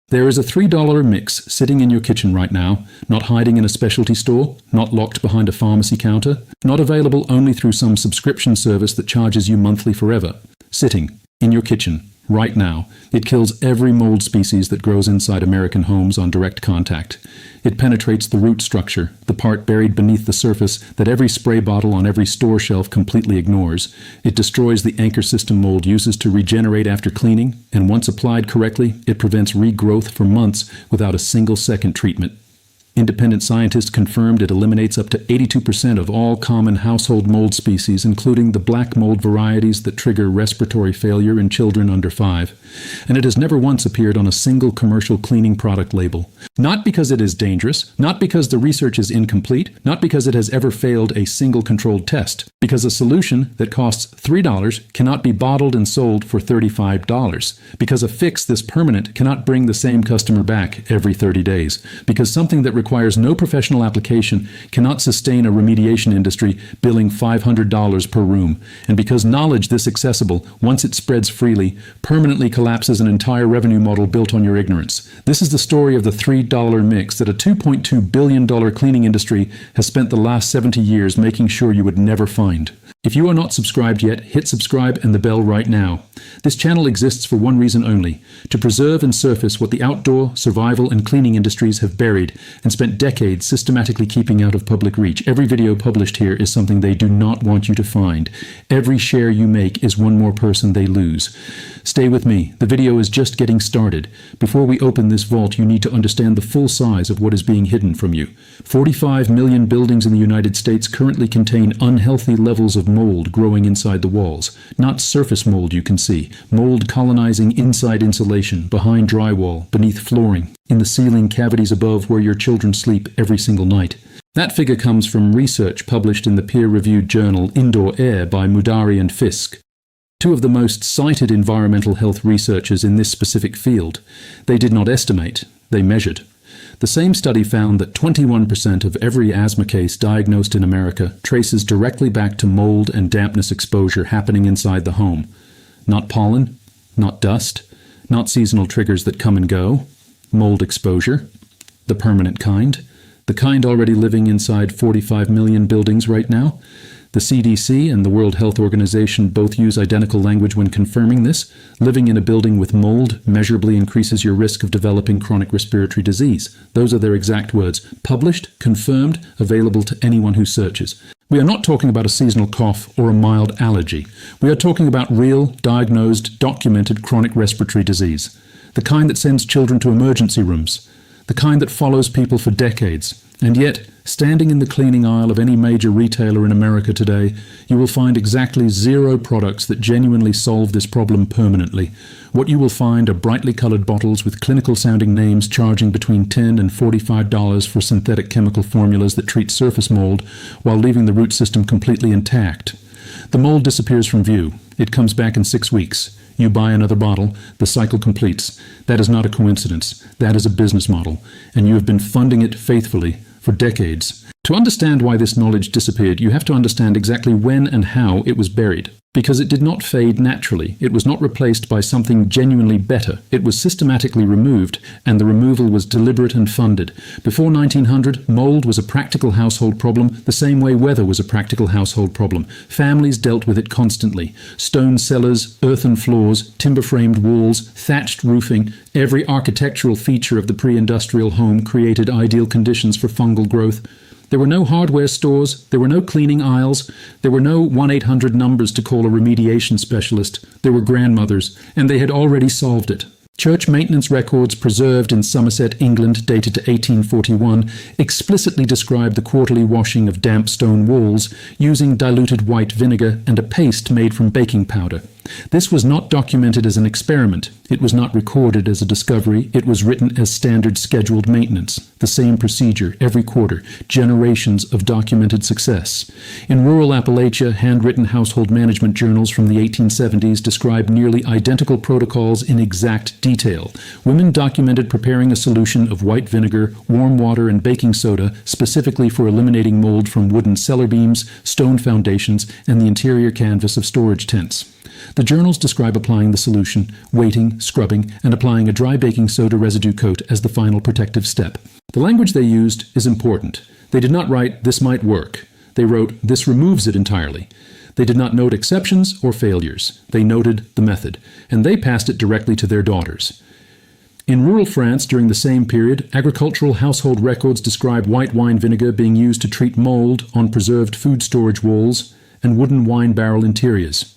There is a $3 mix sitting in your kitchen right now, not hiding in a specialty store, not locked behind a pharmacy counter, not available only through some subscription service that charges you monthly forever. Sitting in your kitchen right now. It kills every mold species that grows inside American homes on direct contact. It penetrates the root structure, the part buried beneath the surface that every spray bottle on every store shelf completely ignores. It destroys the anchor system mold uses to regenerate after cleaning, and once applied correctly, it prevents regrowth for months without a single second treatment. Independent scientists confirmed it eliminates up to 82% of all common household mold species, including the black mold varieties that trigger respiratory failure in children under 5. And it has never once appeared on a single commercial cleaning product label. Not because it is dangerous, not because the research is incomplete, not because it has ever failed a single controlled test, because a solution that costs $3 cannot be bottled and sold for $35, because a fix this permanent cannot bring the same customer back every 30 days, because something that requires no professional application cannot sustain a remediation industry billing $500 per room, and because knowledge this accessible, once it spreads freely, permanently collapses an entire revenue model built on your ignorance. This is the story of the $3 mix that a $2.2 billion cleaning industry has spent the last 70 years making sure you would never find. If you are not subscribed yet, hit subscribe and the bell right now. This channel exists for one reason only: to preserve and surface what the outdoor, survival, and cleaning industries have buried and spent decades systematically keeping out of public reach. Every video published here is something they do not want you to find. Every share you make is one more person they lose. Stay with me. The video is just getting started. Before we open this vault, you need to understand the full size of what is being hidden from you. 45 million buildings in the United States currently contain unhealthy levels of mold growing inside the walls. Not surface mold you can see. Mold colonizing inside insulation, behind drywall, beneath flooring, in the ceiling cavities above where your children sleep every single night. That figure comes from research published in the peer-reviewed journal Indoor Air by Mudarri and Fisk, two of the most cited environmental health researchers in this specific field. They did not estimate, they measured. The same study found that 21% of every asthma case diagnosed in America traces directly back to mold and dampness exposure happening inside the home. Not pollen, not dust, not seasonal triggers that come and go. Mold exposure, the permanent kind, the kind already living inside 45 million buildings right now. The CDC and the World Health Organization both use identical language when confirming this. Living in a building with mold measurably increases your risk of developing chronic respiratory disease. Those are their exact words. Published, confirmed, available to anyone who searches. We are not talking about a seasonal cough or a mild allergy. We are talking about real, diagnosed, documented chronic respiratory disease. The kind that sends children to emergency rooms. The kind that follows people for decades. And yet, standing in the cleaning aisle of any major retailer in America today, you will find exactly 0 products that genuinely solve this problem permanently. What you will find are brightly colored bottles with clinical-sounding names charging between $10 and $45 for synthetic chemical formulas that treat surface mold while leaving the root system completely intact. The mold disappears from view. It comes back in 6 weeks. You buy another bottle, the cycle completes. That is not a coincidence. That is a business model, and you have been funding it faithfully for decades. To understand why this knowledge disappeared, you have to understand exactly when and how it was buried. Because it did not fade naturally. It was not replaced by something genuinely better. It was systematically removed, and the removal was deliberate and funded. Before 1900, mold was a practical household problem, the same way weather was a practical household problem. Families dealt with it constantly. Stone cellars, earthen floors, timber-framed walls, thatched roofing, every architectural feature of the pre-industrial home created ideal conditions for fungal growth. There were no hardware stores, there were no cleaning aisles, there were no 1-800 numbers to call a remediation specialist. There were grandmothers, and they had already solved it. Church maintenance records preserved in Somerset, England, dated to 1841, explicitly describe the quarterly washing of damp stone walls using diluted white vinegar and a paste made from baking powder. This was not documented as an experiment. It was not recorded as a discovery. It was written as standard scheduled maintenance. The same procedure every quarter. Generations of documented success. In rural Appalachia, handwritten household management journals from the 1870s describe nearly identical protocols in exact detail. Women documented preparing a solution of white vinegar, warm water, and baking soda specifically for eliminating mold from wooden cellar beams, stone foundations, and the interior canvas of storage tents. The journals describe applying the solution, waiting, scrubbing, and applying a dry baking soda residue coat as the final protective step. The language they used is important. They did not write, "This might work." They wrote, "This removes it entirely." They did not note exceptions or failures. They noted the method, and they passed it directly to their daughters. In rural France during the same period, agricultural household records describe white wine vinegar being used to treat mold on preserved food storage walls and wooden wine barrel interiors.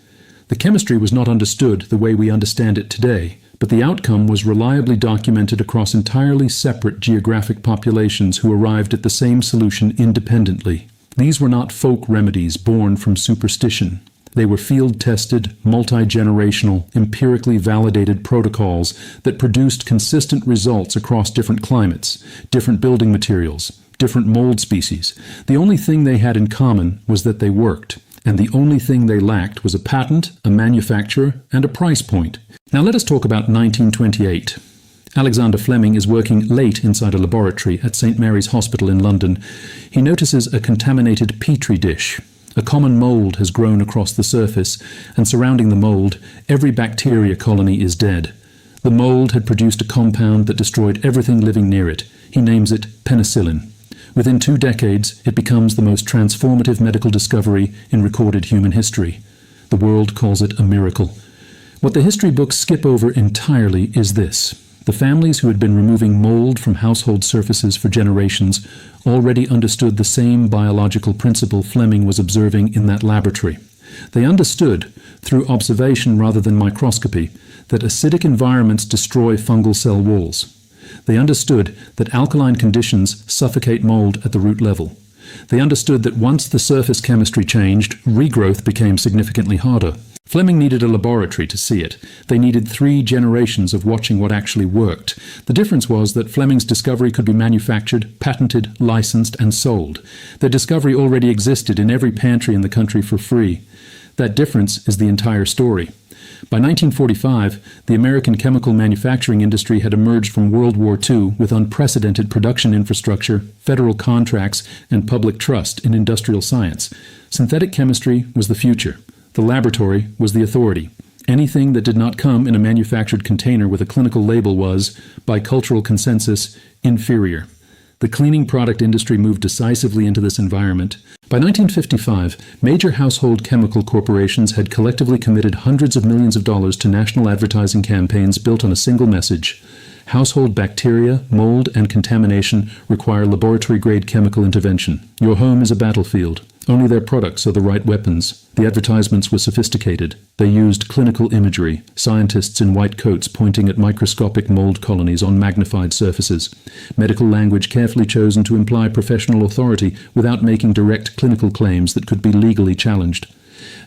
The chemistry was not understood the way we understand it today, but the outcome was reliably documented across entirely separate geographic populations who arrived at the same solution independently. These were not folk remedies born from superstition. They were field-tested, multi-generational, empirically validated protocols that produced consistent results across different climates, different building materials, different mold species. The only thing they had in common was that they worked, and the only thing they lacked was a patent, a manufacturer, and a price point. Now let us talk about 1928. Alexander Fleming is working late inside a laboratory at St. Mary's Hospital in London. He notices a contaminated petri dish. A common mold has grown across the surface, and surrounding the mold, every bacteria colony is dead. The mold had produced a compound that destroyed everything living near it. He names it penicillin. Within 2 decades, it becomes the most transformative medical discovery in recorded human history. The world calls it a miracle. What the history books skip over entirely is this. The families who had been removing mold from household surfaces for generations already understood the same biological principle Fleming was observing in that laboratory. They understood, through observation rather than microscopy, that acidic environments destroy fungal cell walls. They understood that alkaline conditions suffocate mold at the root level. They understood that once the surface chemistry changed, regrowth became significantly harder. Fleming needed a laboratory to see it. They needed 3 generations of watching what actually worked. The difference was that Fleming's discovery could be manufactured, patented, licensed, and sold. Their discovery already existed in every pantry in the country for free. That difference is the entire story. By 1945, the American chemical manufacturing industry had emerged from World War II with unprecedented production infrastructure, federal contracts, and public trust in industrial science. Synthetic chemistry was the future. The laboratory was the authority. Anything that did not come in a manufactured container with a clinical label was, by cultural consensus, inferior. The cleaning product industry moved decisively into this environment. By 1955, major household chemical corporations had collectively committed hundreds of millions of dollars to national advertising campaigns built on a single message. Household bacteria, mold, and contamination require laboratory-grade chemical intervention. Your home is a battlefield. Only their products are the right weapons. The advertisements were sophisticated. They used clinical imagery, scientists in white coats pointing at microscopic mold colonies on magnified surfaces, medical language carefully chosen to imply professional authority without making direct clinical claims that could be legally challenged.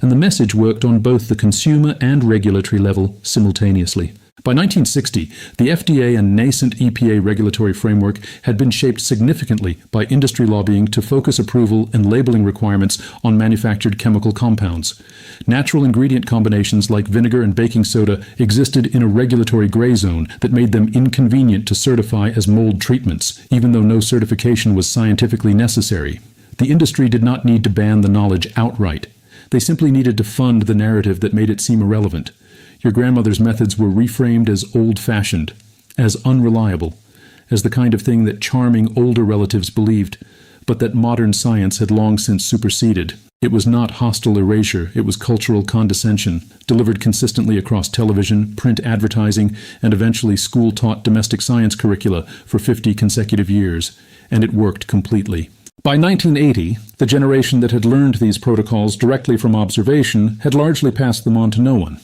And the message worked on both the consumer and regulatory level simultaneously. By 1960, the FDA and nascent EPA regulatory framework had been shaped significantly by industry lobbying to focus approval and labeling requirements on manufactured chemical compounds. Natural ingredient combinations like vinegar and baking soda existed in a regulatory gray zone that made them inconvenient to certify as mold treatments, even though no certification was scientifically necessary. The industry did not need to ban the knowledge outright. They simply needed to fund the narrative that made it seem irrelevant. Your grandmother's methods were reframed as old-fashioned, as unreliable, as the kind of thing that charming older relatives believed, but that modern science had long since superseded. It was not hostile erasure, it was cultural condescension, delivered consistently across television, print advertising, and eventually school-taught domestic science curricula for 50 consecutive years, and it worked completely. By 1980, the generation that had learned these protocols directly from observation had largely passed them on to no one.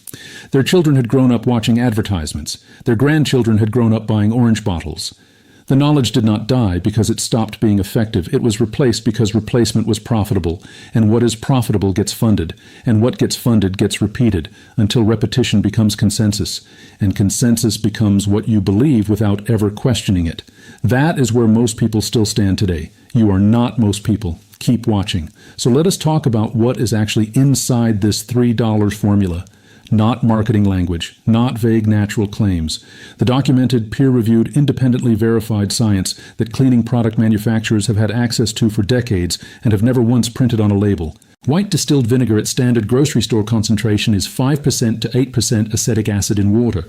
Their children had grown up watching advertisements. Their grandchildren had grown up buying orange bottles. The knowledge did not die because it stopped being effective. It was replaced because replacement was profitable, and what is profitable gets funded, and what gets funded gets repeated, until repetition becomes consensus, and consensus becomes what you believe without ever questioning it. That is where most people still stand today. You are not most people. Keep watching. So let us talk about what is actually inside this $3 formula. Not marketing language, not vague natural claims. The documented, peer-reviewed, independently verified science that cleaning product manufacturers have had access to for decades and have never once printed on a label. White distilled vinegar at standard grocery store concentration is 5% to 8% acetic acid in water.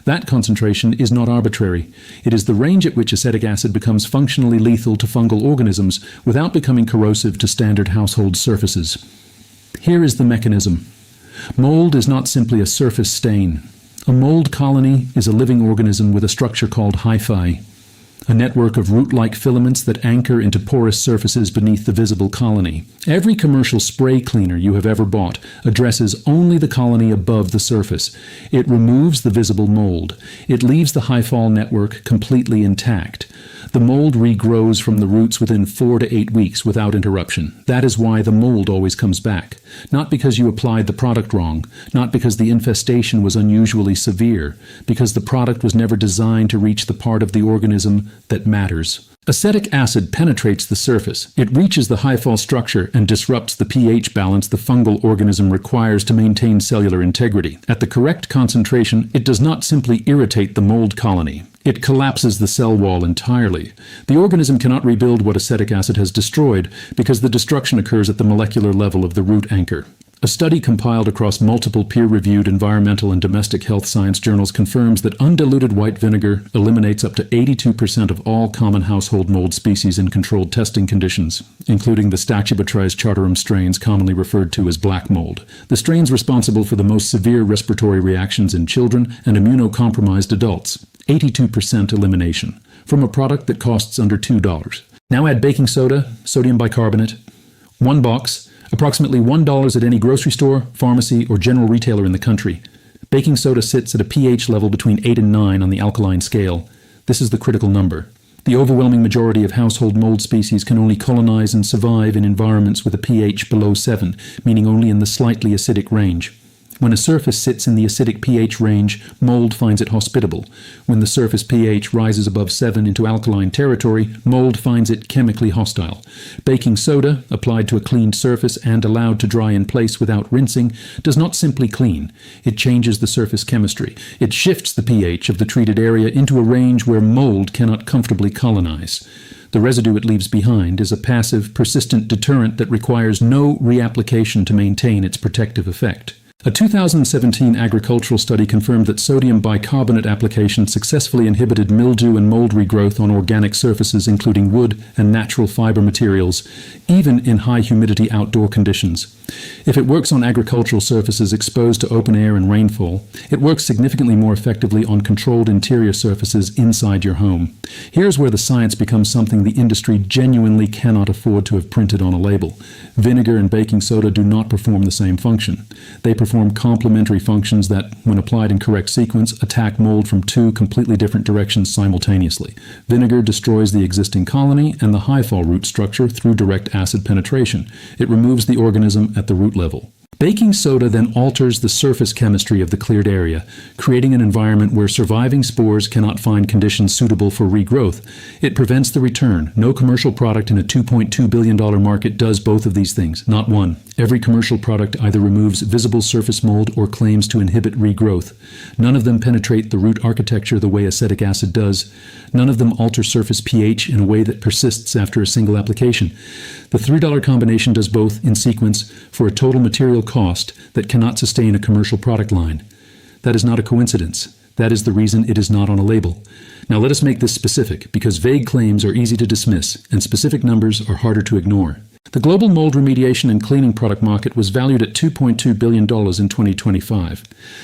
That concentration is not arbitrary. It is the range at which acetic acid becomes functionally lethal to fungal organisms without becoming corrosive to standard household surfaces. Here is the mechanism. Mold is not simply a surface stain. A mold colony is a living organism with a structure called hyphae, a network of root-like filaments that anchor into porous surfaces beneath the visible colony. Every commercial spray cleaner you have ever bought addresses only the colony above the surface. It removes the visible mold. It leaves the hyphal network completely intact. The mold regrows from the roots within 4 to 8 weeks without interruption. That is why the mold always comes back. Not because you applied the product wrong, not because the infestation was unusually severe, because the product was never designed to reach the part of the organism that matters. Acetic acid penetrates the surface. It reaches the hyphal structure and disrupts the pH balance the fungal organism requires to maintain cellular integrity. At the correct concentration, it does not simply irritate the mold colony. It collapses the cell wall entirely. The organism cannot rebuild what acetic acid has destroyed because the destruction occurs at the molecular level of the root anchor. A study compiled across multiple peer-reviewed environmental and domestic health science journals confirms that undiluted white vinegar eliminates up to 82% of all common household mold species in controlled testing conditions, including the Stachybotrys chartarum strains commonly referred to as black mold, the strains responsible for the most severe respiratory reactions in children and immunocompromised adults. 82% elimination from a product that costs under $2. Now add baking soda, sodium bicarbonate. 1 box, approximately $1 at any grocery store, pharmacy, or general retailer in the country. Baking soda sits at a pH level between 8 and 9 on the alkaline scale. This is the critical number. The overwhelming majority of household mold species can only colonize and survive in environments with a pH below 7, meaning only in the slightly acidic range. When a surface sits in the acidic pH range, mold finds it hospitable. When the surface pH rises above 7 into alkaline territory, mold finds it chemically hostile. Baking soda, applied to a cleaned surface and allowed to dry in place without rinsing, does not simply clean. It changes the surface chemistry. It shifts the pH of the treated area into a range where mold cannot comfortably colonize. The residue it leaves behind is a passive, persistent deterrent that requires no reapplication to maintain its protective effect. A 2017 agricultural study confirmed that sodium bicarbonate application successfully inhibited mildew and mold regrowth on organic surfaces including wood and natural fiber materials, even in high humidity outdoor conditions. If it works on agricultural surfaces exposed to open air and rainfall, it works significantly more effectively on controlled interior surfaces inside your home. Here's where the science becomes something the industry genuinely cannot afford to have printed on a label. Vinegar and baking soda do not perform the same function. They perform complementary functions that, when applied in correct sequence, attack mold from 2 completely different directions simultaneously. Vinegar destroys the existing colony and the hyphal root structure through direct acid penetration. It removes the organism at the root level. Baking soda then alters the surface chemistry of the cleared area, creating an environment where surviving spores cannot find conditions suitable for regrowth. It prevents the return. No commercial product in a $2.2 billion market does both of these things, not one. Every commercial product either removes visible surface mold or claims to inhibit regrowth. None of them penetrate the root architecture the way acetic acid does. None of them alter surface pH in a way that persists after a single application. The $3 combination does both in sequence for a total material cost that cannot sustain a commercial product line. That is not a coincidence. That is the reason it is not on a label. Now let us make this specific, because vague claims are easy to dismiss, and specific numbers are harder to ignore. The global mold remediation and cleaning product market was valued at $2.2 billion in 2025.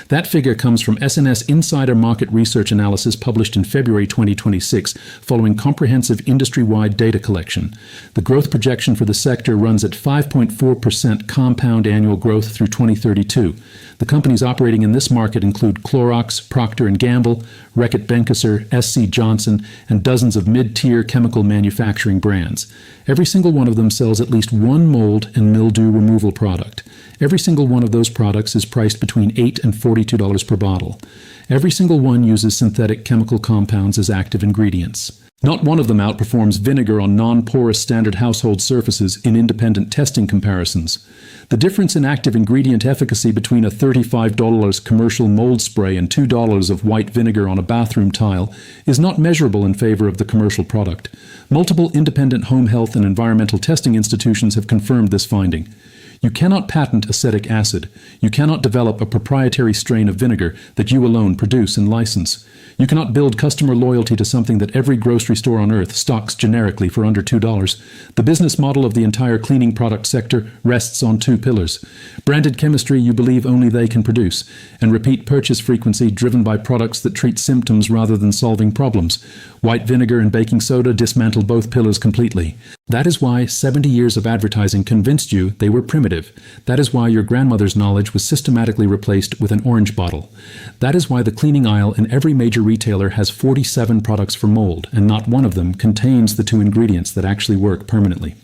That figure comes from SNS Insider Market Research Analysis published in February 2026, following comprehensive industry-wide data collection. The growth projection for the sector runs at 5.4% compound annual growth through 2032. The companies operating in this market include Clorox, Procter & Gamble, Reckitt Benckiser, SC Johnson, and dozens of mid-tier chemical manufacturing brands. Every single one of them sells at least one mold and mildew removal product. Every single one of those products is priced between $8 and $42 per bottle. Every single one uses synthetic chemical compounds as active ingredients. Not one of them outperforms vinegar on non-porous standard household surfaces in independent testing comparisons. The difference in active ingredient efficacy between a $35 commercial mold spray and $2 of white vinegar on a bathroom tile is not measurable in favor of the commercial product. Multiple independent home health and environmental testing institutions have confirmed this finding. You cannot patent acetic acid. You cannot develop a proprietary strain of vinegar that you alone produce and license. You cannot build customer loyalty to something that every grocery store on earth stocks generically for under $2. The business model of the entire cleaning product sector rests on two pillars: branded chemistry you believe only they can produce, and repeat purchase frequency driven by products that treat symptoms rather than solving problems. White vinegar and baking soda dismantle both pillars completely. That is why 70 years of advertising convinced you they were primitive. That is why your grandmother's knowledge was systematically replaced with an orange bottle. That is why the cleaning aisle in every major retailer has 47 products for mold, and not one of them contains the two ingredients that actually work permanently.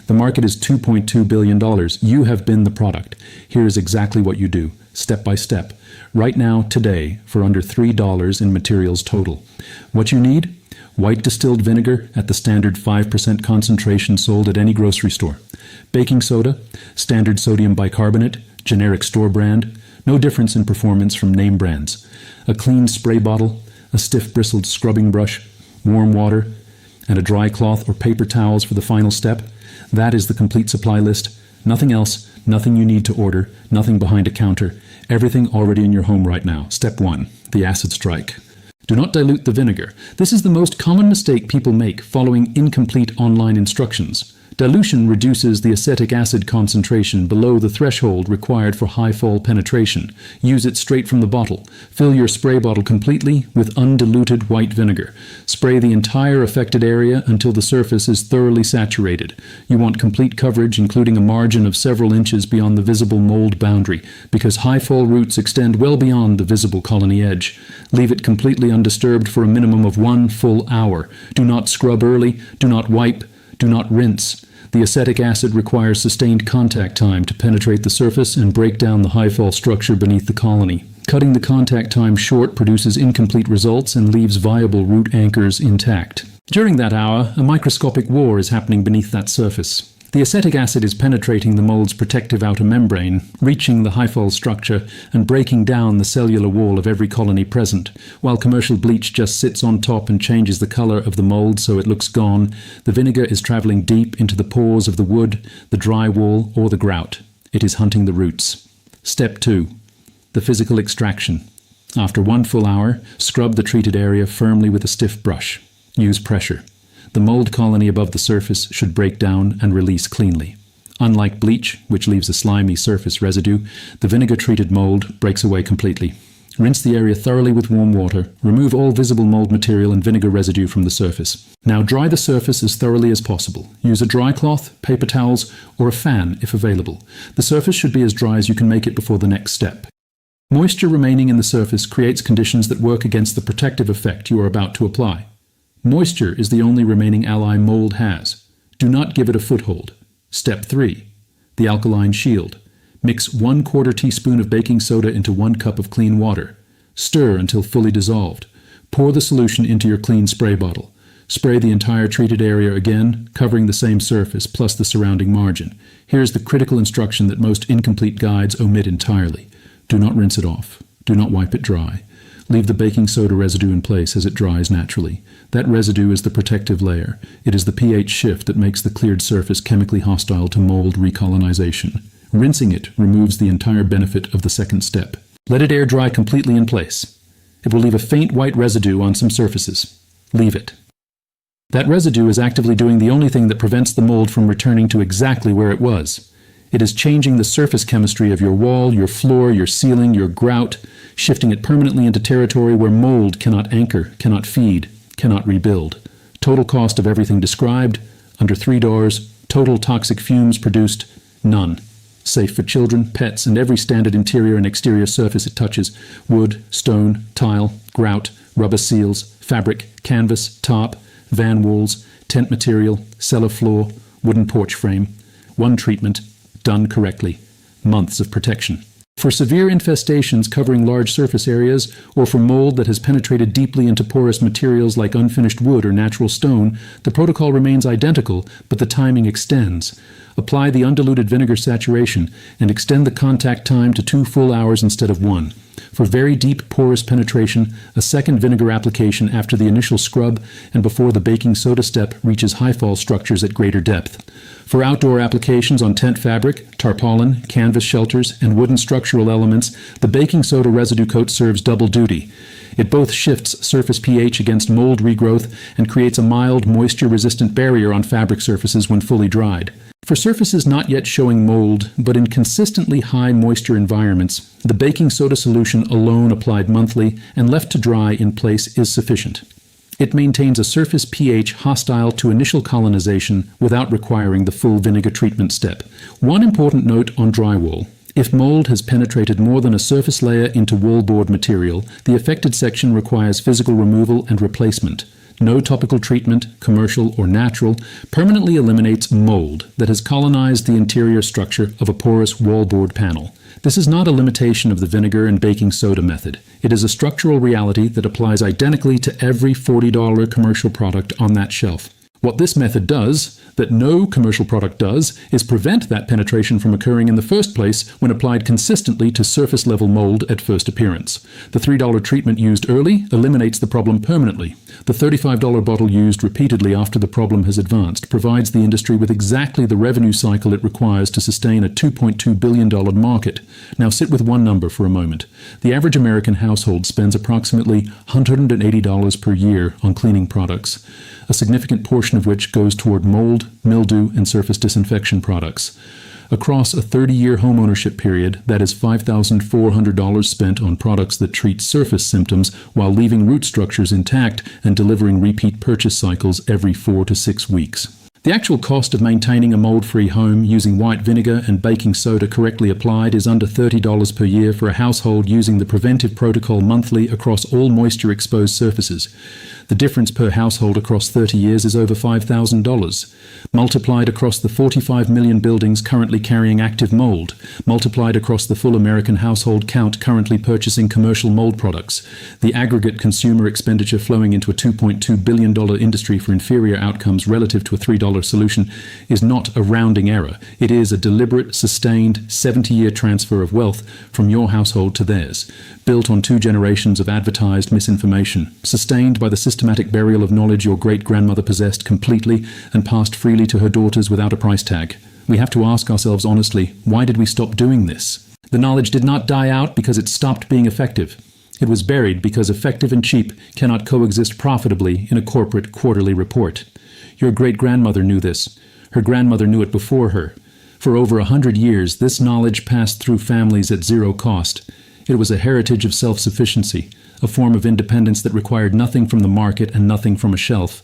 The market is $2.2 billion. You have been the product. Here is exactly what you do, step by step, right now, today, for under $3 in materials total. What you need? White distilled vinegar at the standard 5% concentration sold at any grocery store. Baking soda, standard sodium bicarbonate, generic store brand, no difference in performance from name brands. A clean spray bottle, a stiff bristled scrubbing brush, warm water, and a dry cloth or paper towels for the final step. That is the complete supply list. Nothing else, nothing you need to order, nothing behind a counter. Everything already in your home right now. Step 1, the acid strike. Do not dilute the vinegar. This is the most common mistake people make following incomplete online instructions. Dilution reduces the acetic acid concentration below the threshold required for high fall penetration. Use it straight from the bottle. Fill your spray bottle completely with undiluted white vinegar. Spray the entire affected area until the surface is thoroughly saturated. You want complete coverage, including a margin of several inches beyond the visible mold boundary, because high fall roots extend well beyond the visible colony edge. Leave it completely undisturbed for a minimum of 1 full hour. Do not scrub early. Do not wipe. Do not rinse. The acetic acid requires sustained contact time to penetrate the surface and break down the high-fall structure beneath the colony. Cutting the contact time short produces incomplete results and leaves viable root anchors intact. During that hour, a microscopic war is happening beneath that surface. The acetic acid is penetrating the mold's protective outer membrane, reaching the high-fall structure and breaking down the cellular wall of every colony present. While commercial bleach just sits on top and changes the color of the mold so it looks gone, the vinegar is traveling deep into the pores of the wood, the drywall, or the grout. It is hunting the roots. Step 2. The physical extraction. After 1 full hour, scrub the treated area firmly with a stiff brush. Use pressure. The mold colony above the surface should break down and release cleanly. Unlike bleach, which leaves a slimy surface residue, the vinegar-treated mold breaks away completely. Rinse the area thoroughly with warm water. Remove all visible mold material and vinegar residue from the surface. Now dry the surface as thoroughly as possible. Use a dry cloth, paper towels, or a fan if available. The surface should be as dry as you can make it before the next step. Moisture remaining in the surface creates conditions that work against the protective effect you are about to apply. Moisture is the only remaining ally mold has. Do not give it a foothold. Step 3. The alkaline shield. Mix 1/4 teaspoon of baking soda into 1 cup of clean water. Stir until fully dissolved. Pour the solution into your clean spray bottle. Spray the entire treated area again, covering the same surface plus the surrounding margin. Here is the critical instruction that most incomplete guides omit entirely. Do not rinse it off. Do not wipe it dry. Leave the baking soda residue in place as it dries naturally. That residue is the protective layer. It is the pH shift that makes the cleared surface chemically hostile to mold recolonization. Rinsing it removes the entire benefit of the second step. Let it air dry completely in place. It will leave a faint white residue on some surfaces. Leave it. That residue is actively doing the only thing that prevents the mold from returning to exactly where it was. It is changing the surface chemistry of your wall, your floor, your ceiling, your grout, shifting it permanently into territory where mold cannot anchor, cannot feed, cannot rebuild. Total cost of everything described, under $3. Total toxic fumes produced, none. Safe for children, pets, and every standard interior and exterior surface it touches: wood, stone, tile, grout, rubber seals, fabric, canvas, tarp, van walls, tent material, cellar floor, wooden porch frame. 1 treatment, done correctly. Months of protection. For severe infestations covering large surface areas, or for mold that has penetrated deeply into porous materials like unfinished wood or natural stone, the protocol remains identical, but the timing extends. Apply the undiluted vinegar saturation and extend the contact time to 2 full hours instead of 1. For very deep porous penetration, a second vinegar application after the initial scrub and before the baking soda step reaches high-fall structures at greater depth. For outdoor applications on tent fabric, tarpaulin, canvas shelters, and wooden structural elements, the baking soda residue coat serves double duty. It both shifts surface pH against mold regrowth and creates a mild, moisture-resistant barrier on fabric surfaces when fully dried. For surfaces not yet showing mold, but in consistently high moisture environments, the baking soda solution alone applied monthly and left to dry in place is sufficient. It maintains a surface pH hostile to initial colonization without requiring the full vinegar treatment step. One important note on drywall. If mold has penetrated more than a surface layer into wallboard material, the affected section requires physical removal and replacement. No topical treatment, commercial or natural, permanently eliminates mold that has colonized the interior structure of a porous wallboard panel. This is not a limitation of the vinegar and baking soda method. It is a structural reality that applies identically to every $40 commercial product on that shelf. What this method does, that no commercial product does, is prevent that penetration from occurring in the first place when applied consistently to surface-level mold at first appearance. The $3 treatment used early eliminates the problem permanently. The $35 bottle used repeatedly after the problem has advanced provides the industry with exactly the revenue cycle it requires to sustain a $2.2 billion market. Now sit with one number for a moment. The average American household spends approximately $180 per year on cleaning products, a significant portion of which goes toward mold, mildew, and surface disinfection products. Across a 30-year homeownership period, that is $5,400 spent on products that treat surface symptoms while leaving root structures intact and delivering repeat purchase cycles every 4 to 6 weeks. The actual cost of maintaining a mold-free home using white vinegar and baking soda correctly applied is under $30 per year for a household using the preventive protocol monthly across all moisture-exposed surfaces. The difference per household across 30 years is over $5,000. Multiplied across the 45 million buildings currently carrying active mold, multiplied across the full American household count currently purchasing commercial mold products, the aggregate consumer expenditure flowing into a $2.2 billion industry for inferior outcomes relative to a $3 solution is not a rounding error. It is a deliberate, sustained, 70-year transfer of wealth from your household to theirs, built on 2 generations of advertised misinformation, sustained by the systematic burial of knowledge your great-grandmother possessed completely and passed freely to her daughters without a price tag. We have to ask ourselves honestly, why did we stop doing this? The knowledge did not die out because it stopped being effective. It was buried because effective and cheap cannot coexist profitably in a corporate quarterly report. Your great-grandmother knew this. Her grandmother knew it before her. For over 100 years, this knowledge passed through families at zero cost. It was a heritage of self-sufficiency, a form of independence that required nothing from the market and nothing from a shelf.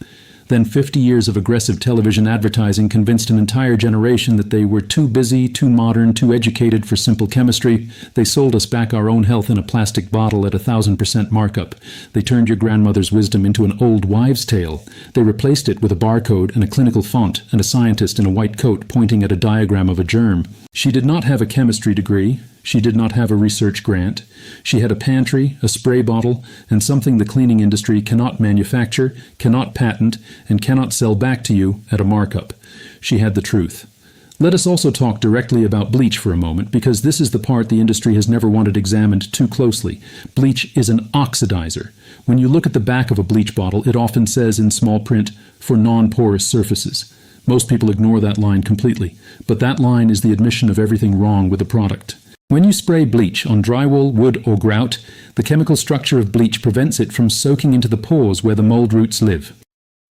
Then 50 years of aggressive television advertising convinced an entire generation that they were too busy, too modern, too educated for simple chemistry. They sold us back our own health in a plastic bottle at 1,000% markup. They turned your grandmother's wisdom into an old wives' tale. They replaced it with a barcode and a clinical font and a scientist in a white coat pointing at a diagram of a germ. She did not have a chemistry degree. She did not have a research grant. She had a pantry, a spray bottle, and something the cleaning industry cannot manufacture, cannot patent, and cannot sell back to you at a markup. She had the truth. Let us also talk directly about bleach for a moment, because this is the part the industry has never wanted examined too closely. Bleach is an oxidizer. When you look at the back of a bleach bottle, it often says in small print, "for non-porous surfaces." Most people ignore that line completely, but that line is the admission of everything wrong with the product. When you spray bleach on drywall, wood, or grout, the chemical structure of bleach prevents it from soaking into the pores where the mold roots live.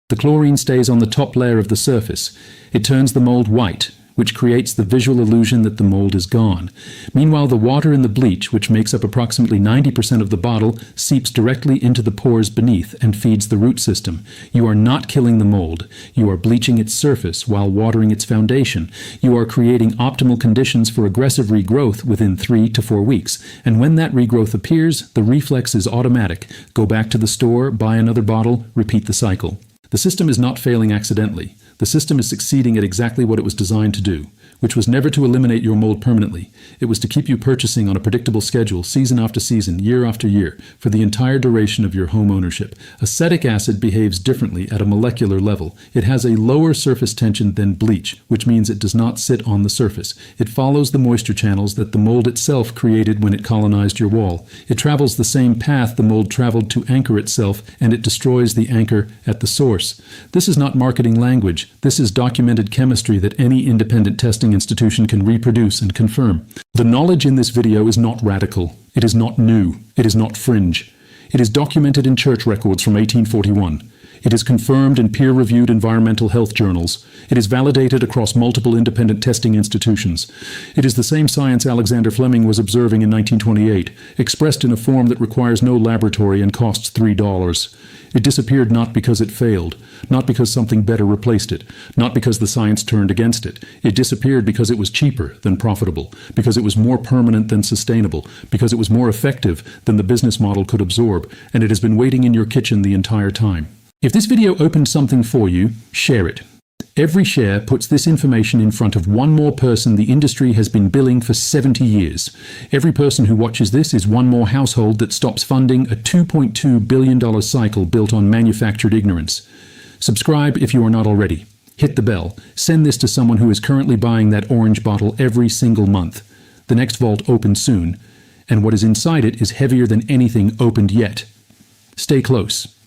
The chlorine stays on the top layer of the surface. It turns the mold white, which creates the visual illusion that the mold is gone. Meanwhile, the water in the bleach, which makes up approximately 90% of the bottle, seeps directly into the pores beneath and feeds the root system. You are not killing the mold. You are bleaching its surface while watering its foundation. You are creating optimal conditions for aggressive regrowth within 3 to 4 weeks. And when that regrowth appears, the reflex is automatic. Go back to the store, buy another bottle, repeat the cycle. The system is not failing accidentally. The system is succeeding at exactly what it was designed to do, which was never to eliminate your mold permanently. It was to keep you purchasing on a predictable schedule, season after season, year after year, for the entire duration of your home ownership. Acetic acid behaves differently at a molecular level. It has a lower surface tension than bleach, which means it does not sit on the surface. It follows the moisture channels that the mold itself created when it colonized your wall. It travels the same path the mold traveled to anchor itself, and it destroys the anchor at the source. This is not marketing language. This is documented chemistry that any independent testing institution can reproduce and confirm. The knowledge in this video is not radical. It is not new. It is not fringe. It is documented in church records from 1841. It is confirmed in peer-reviewed environmental health journals. It is validated across multiple independent testing institutions. It is the same science Alexander Fleming was observing in 1928, expressed in a form that requires no laboratory and costs $3. It disappeared not because it failed, not because something better replaced it, not because the science turned against it. It disappeared because it was cheaper than profitable, because it was more permanent than sustainable, because it was more effective than the business model could absorb, and it has been waiting in your kitchen the entire time. If this video opened something for you, share it. Every share puts this information in front of one more person the industry has been billing for 70 years. Every person who watches this is one more household that stops funding a $2.2 billion cycle built on manufactured ignorance. Subscribe if you are not already. Hit the bell. Send this to someone who is currently buying that orange bottle every single month. The next vault opens soon, and what is inside it is heavier than anything opened yet. Stay close.